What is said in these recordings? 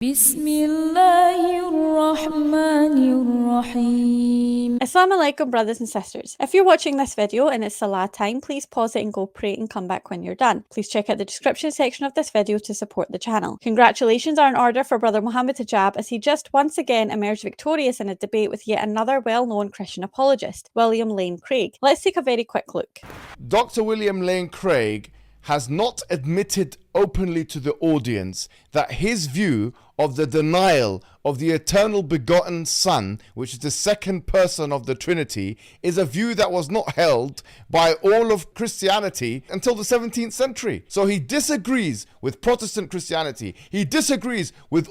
Bismillahirrahmanirrahim. Assalamu alaikum, brothers and sisters. If you're watching this video and it's Salah time, please pause it and go pray and come back when you're done. Please check out the description section of this video to support the channel. Congratulations are in order for brother Mohammed Hijab, as he just once again emerged victorious in a debate with yet another well-known Christian apologist, William Lane Craig. Let's take a very quick look. Dr. William Lane Craig has not admitted openly to the audience that his view of the denial of the eternal begotten Son, which is the second person of the Trinity, is a view that was not held by all of Christianity until the 17th century. So he disagrees with Protestant Christianity. He disagrees with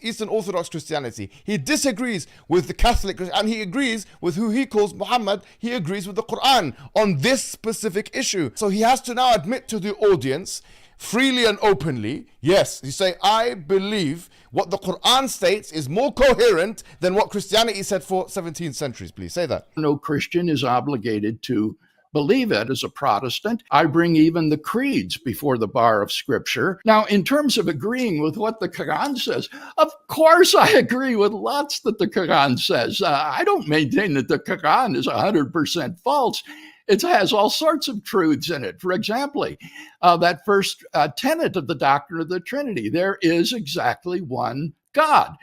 Eastern Orthodox Christianity. He disagrees with the Catholic, and he agrees with who he calls Muhammad. He agrees with the Qur'an on this specific issue. So he has to now admit to the audience freely and openly, yes, you say, I believe what the Qur'an states is more coherent than what Christianity said for 17 centuries. Please say that. No Christian is obligated to believe it. As a Protestant, I bring even the creeds before the bar of Scripture. Now, in terms of agreeing with what the Quran says, of course I agree with lots that the Quran says. I don't maintain that the Quran is 100% false. It has all sorts of truths in it. For example, that first tenet of the doctrine of the Trinity, there is exactly one God.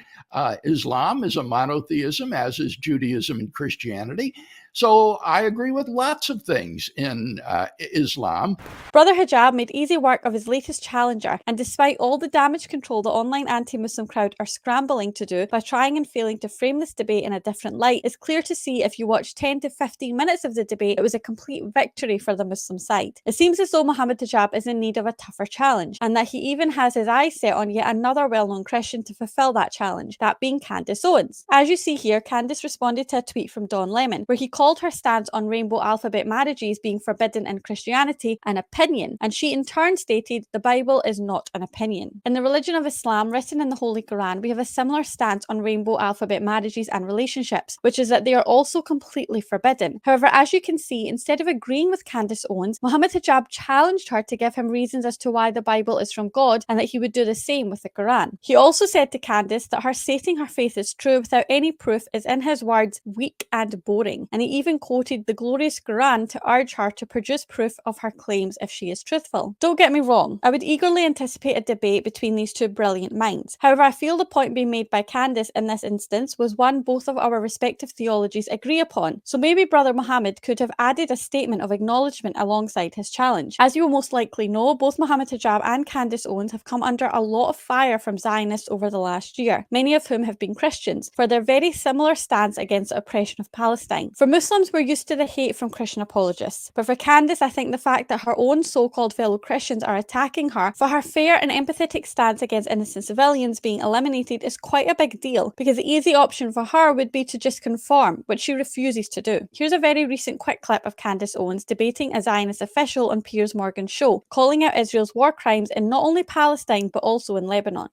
Islam is a monotheism, as is Judaism and Christianity. So I agree with lots of things in Islam. Brother Hijab made easy work of his latest challenger, and despite all the damage control the online anti-Muslim crowd are scrambling to do by trying and failing to frame this debate in a different light, it's clear to see if you watch 10 to 15 minutes of the debate, it was a complete victory for the Muslim side. It seems as though Mohammed Hijab is in need of a tougher challenge, and that he even has his eyes set on yet another well-known Christian to fulfill that challenge, that being Candace Owens. As you see here, Candace responded to a tweet from Don Lemon, where he called her stance on rainbow alphabet marriages being forbidden in Christianity an opinion, and she in turn stated the Bible is not an opinion. In the religion of Islam, written in the Holy Quran, we have a similar stance on rainbow alphabet marriages and relationships, which is that they are also completely forbidden. However, as you can see, instead of agreeing with Candace Owens, Mohammed Hijab challenged her to give him reasons as to why the Bible is from God and that he would do the same with the Quran. He also said to Candace that her stating her faith is true without any proof is, in his words, weak and boring, and he even quoted the glorious Quran to urge her to produce proof of her claims if she is truthful. Don't get me wrong, I would eagerly anticipate a debate between these two brilliant minds. However, I feel the point being made by Candace in this instance was one both of our respective theologies agree upon, so maybe Brother Mohammed could have added a statement of acknowledgement alongside his challenge. As you will most likely know, both Mohammed Hijab and Candace Owens have come under a lot of fire from Zionists over the last year, many of whom have been Christians, for their very similar stance against the oppression of Palestine. For Muslims, we're used to the hate from Christian apologists, but for Candace, I think the fact that her own so-called fellow Christians are attacking her for her fair and empathetic stance against innocent civilians being eliminated is quite a big deal, because the easy option for her would be to just conform, which she refuses to do. Here's a very recent quick clip of Candace Owens debating a Zionist official on Piers Morgan's show, calling out Israel's war crimes in not only Palestine but also in Lebanon.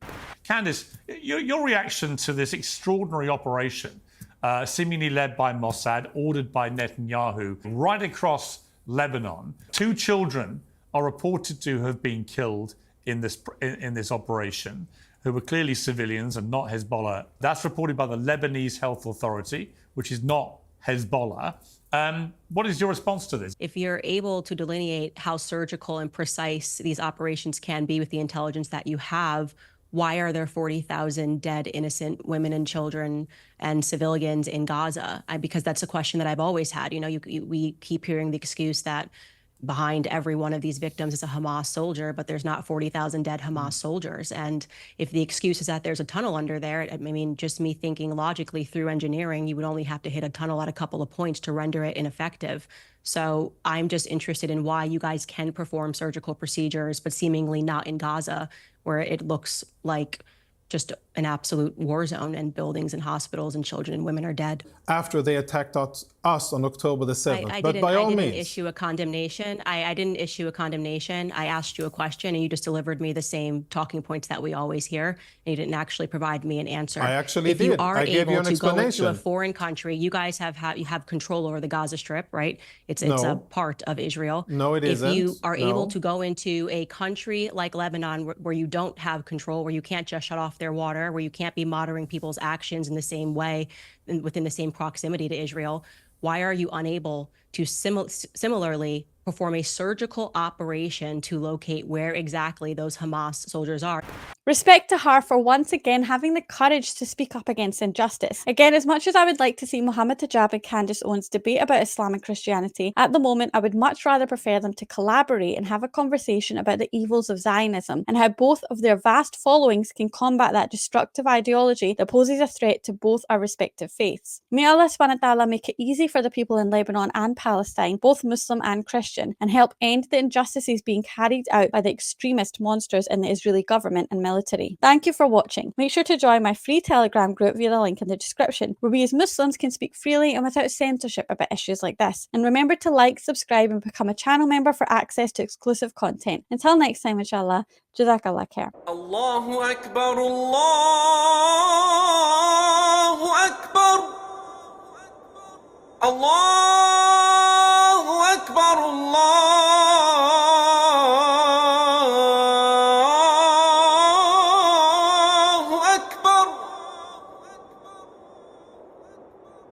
Candace, your reaction to this extraordinary operation, seemingly led by Mossad, ordered by Netanyahu, right across Lebanon. 2 children are reported to have been killed in this operation, who were clearly civilians and not Hezbollah. That's reported by the Lebanese Health Authority, which is not Hezbollah. What is your response to this? If you're able to delineate how surgical and precise these operations can be with the intelligence that you have, why are there 40,000 dead innocent women and children and civilians in Gaza? Because that's a question that I've always had. You know, we keep hearing the excuse that behind every one of these victims is a Hamas soldier, but there's not 40,000 dead Hamas soldiers. And if the excuse is that there's a tunnel under there, I mean, just me thinking logically through engineering, you would only have to hit a tunnel at a couple of points to render it ineffective. So I'm just interested in why you guys can perform surgical procedures, but seemingly not in Gaza, where it looks like just an absolute war zone, and buildings and hospitals and children and women are dead. After they attacked us on October the 7th. I but by all means. I didn't issue a condemnation. I didn't issue a condemnation. I asked you a question and you just delivered me the same talking points that we always hear, and you didn't actually provide me an answer. I actually if did. You are I gave you able an to go into a explanation. foreign country, you guys you have control over the Gaza Strip, right? It's a part of Israel. No, it isn't. If you are able No. to go into a country like Lebanon where you don't have control, where you can't just shut off off their water, where you can't be monitoring people's actions in the same way and within the same proximity to Israel, why are you unable to similarly perform a surgical operation to locate where exactly those Hamas soldiers are? Respect to her for once again having the courage to speak up against injustice. Again, as much as I would like to see Mohammed Hijab and Candace Owens debate about Islam and Christianity, at the moment I would much rather prefer them to collaborate and have a conversation about the evils of Zionism and how both of their vast followings can combat that destructive ideology that poses a threat to both our respective faiths. May Allah subhanahu wa ta'ala make it easy for the people in Lebanon and Palestine, both Muslim and Christian, and help end the injustices being carried out by the extremist monsters in the Israeli government and military. Thank you for watching. Make sure to join my free Telegram group via the link in the description, where we as Muslims can speak freely and without censorship about issues like this. And remember to like, subscribe and become a channel member for access to exclusive content. Until next time, inshallah, Jazakallah khair. Allahu Akbar, Allahu Akbar, Allah.